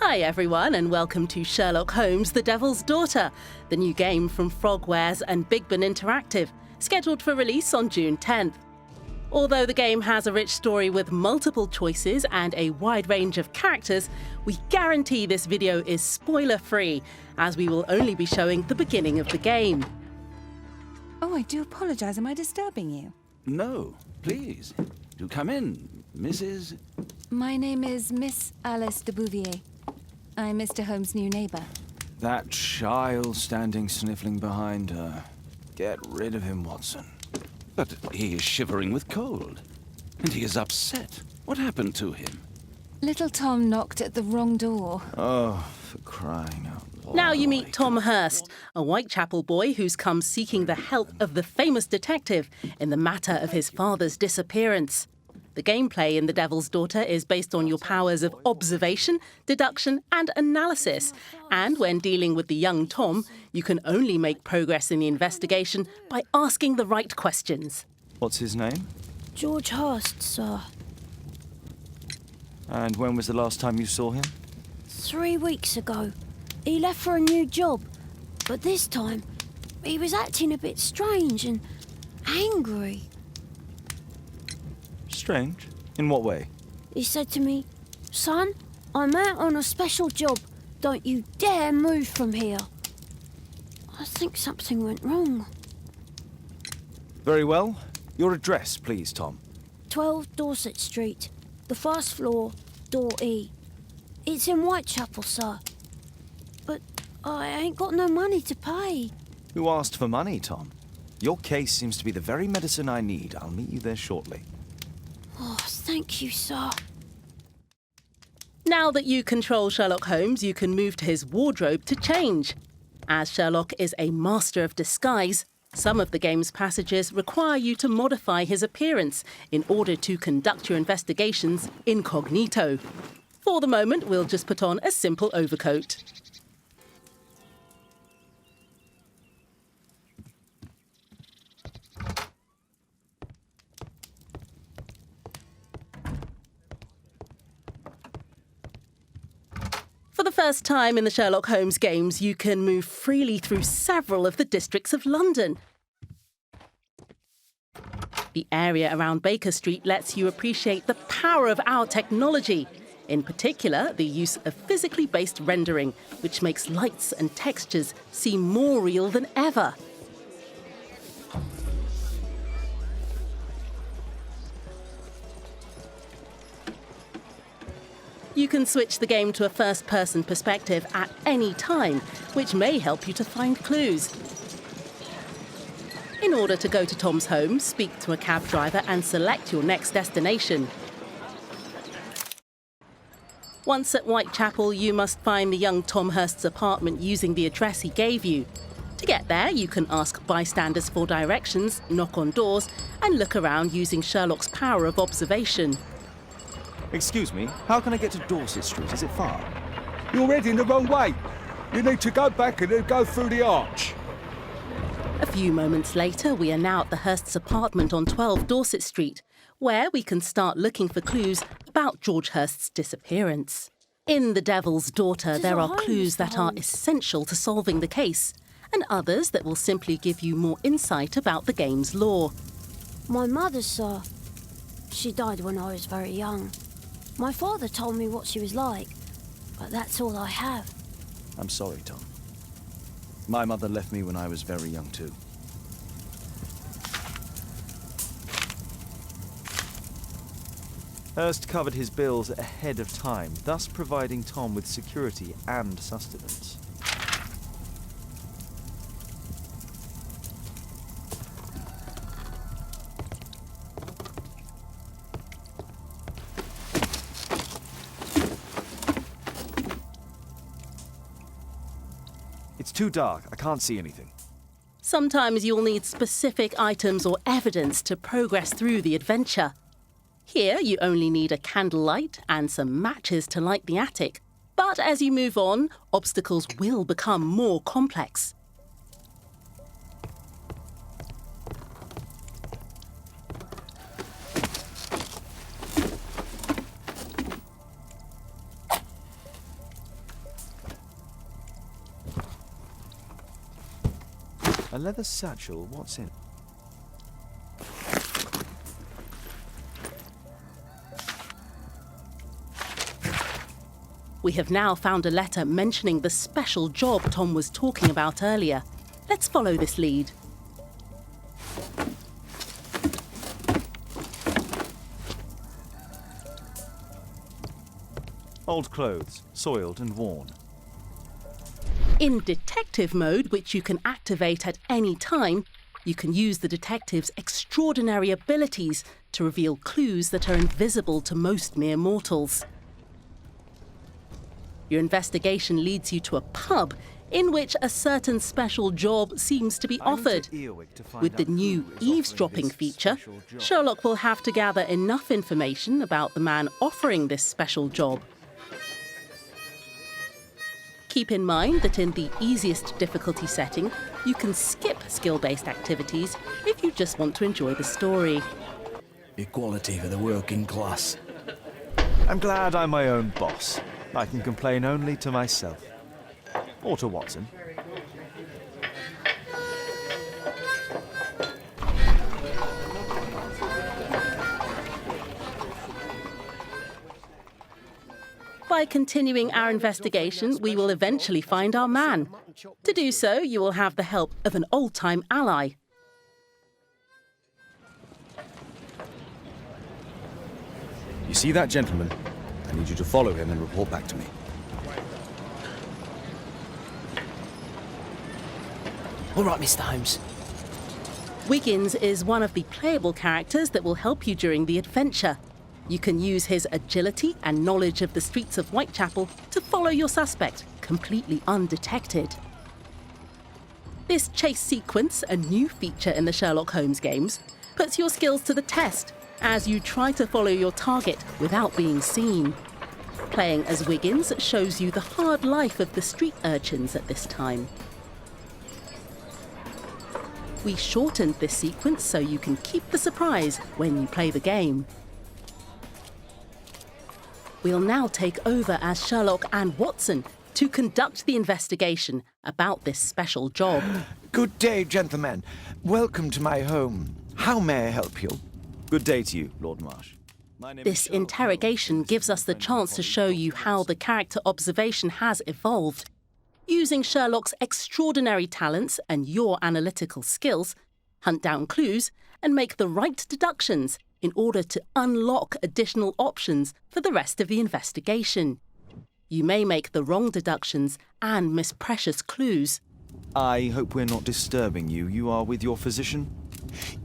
Hi everyone and welcome to Sherlock Holmes, The Devil's Daughter, the new game from Frogwares and Big Ben Interactive, scheduled for release on June 10th. Although the game has a rich story with multiple choices and a wide range of characters, we guarantee this video is spoiler-free, as we will only be showing the beginning of the game. Oh, I do apologise. Am I disturbing you? No, please. Do come in, Mrs. My name is Miss Alice de Bouvier. I'm Mr. Holmes' new neighbour. That child standing sniffling behind her. Get rid of him, Watson. But he is shivering with cold. And he is upset. What happened to him? Little Tom knocked at the wrong door. Oh, for crying out loud. Now you meet Tom Hurst, a Whitechapel boy who's come seeking the help of the famous detective in the matter of his father's disappearance. The gameplay in The Devil's Daughter is based on your powers of observation, deduction and analysis. And when dealing with the young Tom, you can only make progress in the investigation by asking the right questions. What's his name? George Hurst, sir. And when was the last time you saw him? 3 weeks ago. He left for a new job. But this time, he was acting a bit strange and angry. Strange? In what way? He said to me, "Son, I'm out on a special job. Don't you dare move from here." I think something went wrong. Very well. Your address, please, Tom. 12 Dorset Street, the first floor, door E. It's in Whitechapel, sir. But I ain't got no money to pay. Who asked for money, Tom? Your case seems to be the very medicine I need. I'll meet you there shortly. Oh, thank you, sir. Now that you control Sherlock Holmes, you can move to his wardrobe to change. As Sherlock is a master of disguise, some of the game's passages require you to modify his appearance in order to conduct your investigations incognito. For the moment, we'll just put on a simple overcoat. For the first time in the Sherlock Holmes games, you can move freely through several of the districts of London. The area around Baker Street lets you appreciate the power of our technology. In particular, the use of physically based rendering, which makes lights and textures seem more real than ever. You can switch the game to a first-person perspective at any time, which may help you to find clues. In order to go to Tom's home, speak to a cab driver and select your next destination. Once at Whitechapel, you must find the young Tom Hurst's apartment using the address he gave you. To get there, you can ask bystanders for directions, knock on doors, and look around using Sherlock's power of observation. Excuse me, how can I get to Dorset Street? Is it far? You're heading the wrong way. You need to go back and then go through the arch. A few moments later, we are now at the Hurst's apartment on 12 Dorset Street, where we can start looking for clues about George Hurst's disappearance. In The Devil's Daughter, there are clues that are essential to solving the case, and others that will simply give you more insight about the game's lore. My mother, sir. She died when I was very young. My father told me what she was like, but that's all I have. I'm sorry, Tom. My mother left me when I was very young, too. Hurst covered his bills ahead of time, thus providing Tom with security and sustenance. It's too dark. I can't see anything. Sometimes you'll need specific items or evidence to progress through the adventure. Here, you only need a candlelight and some matches to light the attic. But as you move on, obstacles will become more complex. A leather satchel, what's in it? We have now found a letter mentioning the special job Tom was talking about earlier. Let's follow this lead. Old clothes, soiled and worn. In detective mode, which you can activate at any time, you can use the detective's extraordinary abilities to reveal clues that are invisible to most mere mortals. Your investigation leads you to a pub in which a certain special job seems to be offered. With the new eavesdropping feature, Sherlock will have to gather enough information about the man offering this special job. Keep in mind that in the easiest difficulty setting, you can skip skill-based activities if you just want to enjoy the story. Equality for the working class. I'm glad I'm my own boss. I can complain only to myself. Or to Watson. By continuing our investigation, we will eventually find our man. To do so, you will have the help of an old-time ally. You see that gentleman? I need you to follow him and report back to me. All right, Mr. Holmes. Wiggins is one of the playable characters that will help you during the adventure. You can use his agility and knowledge of the streets of Whitechapel to follow your suspect, completely undetected. This chase sequence, a new feature in the Sherlock Holmes games, puts your skills to the test as you try to follow your target without being seen. Playing as Wiggins shows you the hard life of the street urchins at this time. We shortened this sequence so you can keep the surprise when you play the game. We'll now take over as Sherlock and Watson to conduct the investigation about this special job. Good day, gentlemen. Welcome to my home. How may I help you? Good day to you, Lord Marsh. My name is This Sherlock interrogation Holmes. gives us the chance to show you how the character observation has evolved. Using Sherlock's extraordinary talents and your analytical skills, hunt down clues and make the right deductions in order to unlock additional options for the rest of the investigation. You may make the wrong deductions and miss precious clues. I hope we're not disturbing you. You are with your physician?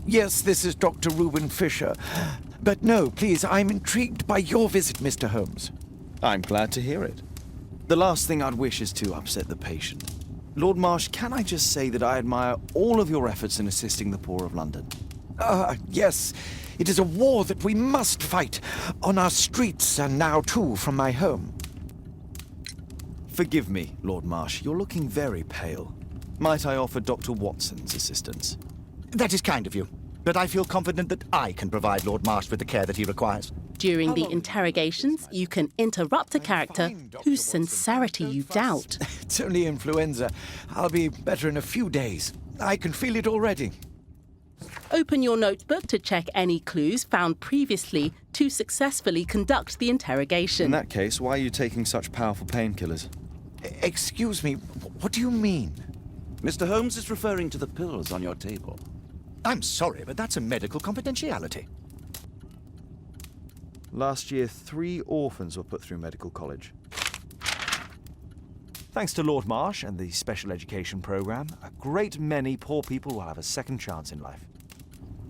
Yes, this is Dr. Reuben Fisher. But no, please, I'm intrigued by your visit, Mr. Holmes. I'm glad to hear it. The last thing I'd wish is to upset the patient. Lord Marsh, can I just say that I admire all of your efforts in assisting the poor of London? Yes. It is a war that we must fight on our streets and now, too, from my home. Forgive me, Lord Marsh. You're looking very pale. Might I offer Dr. Watson's assistance? That is kind of you, but I feel confident that I can provide Lord Marsh with the care that he requires. During the interrogations, you can interrupt a character whose sincerity you doubt. It's only influenza. I'll be better in a few days. I can feel it already. Open your notebook to check any clues found previously to successfully conduct the interrogation. In that case, why are you taking such powerful painkillers? Excuse me, what do you mean? Mr. Holmes is referring to the pills on your table. I'm sorry, but that's a medical confidentiality. Last year, 3 orphans were put through medical college. Thanks to Lord Marsh and the special education program, a great many poor people will have a second chance in life.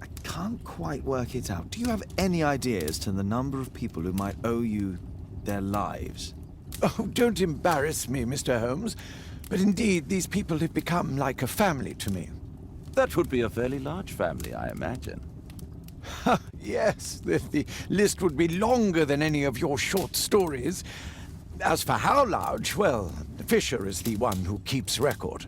I can't quite work it out. Do you have any idea as to the number of people who might owe you their lives? Oh, don't embarrass me, Mr. Holmes. But indeed, these people have become like a family to me. That would be a fairly large family, I imagine. Yes, the list would be longer than any of your short stories. As for how large, well, Fisher is the one who keeps record.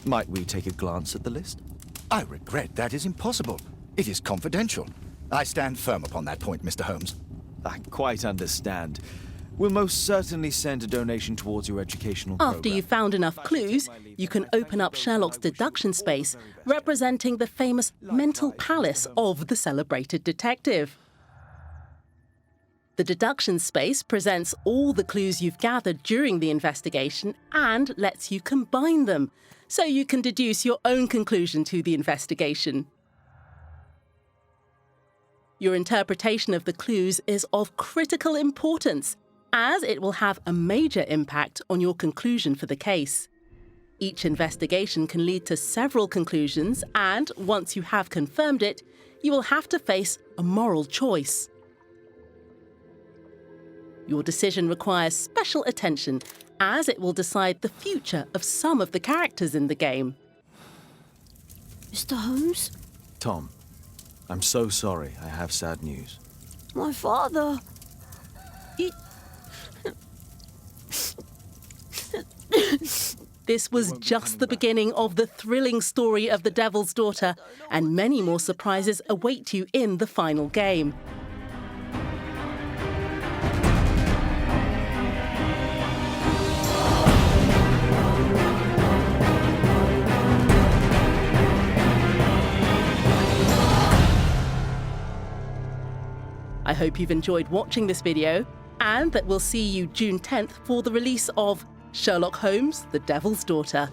Might we take a glance at the list? I regret that is impossible. It is confidential. I stand firm upon that point, Mr. Holmes. I quite understand. We'll most certainly send a donation towards your educational program. After you've found enough clues, you can open up Sherlock's deduction space, representing the famous mental palace of the celebrated detective. The deduction space presents all the clues you've gathered during the investigation and lets you combine them, so you can deduce your own conclusion to the investigation. Your interpretation of the clues is of critical importance, as it will have a major impact on your conclusion for the case. Each investigation can lead to several conclusions, and once you have confirmed it, you will have to face a moral choice. Your decision requires special attention, as it will decide the future of some of the characters in the game. Mr. Holmes? Tom, I'm so sorry. I have sad news. My father... This was just the beginning of the thrilling story of the Devil's Daughter, and many more surprises await you in the final game. I hope you've enjoyed watching this video, and that we'll see you June 10th for the release of Sherlock Holmes, The Devil's Daughter.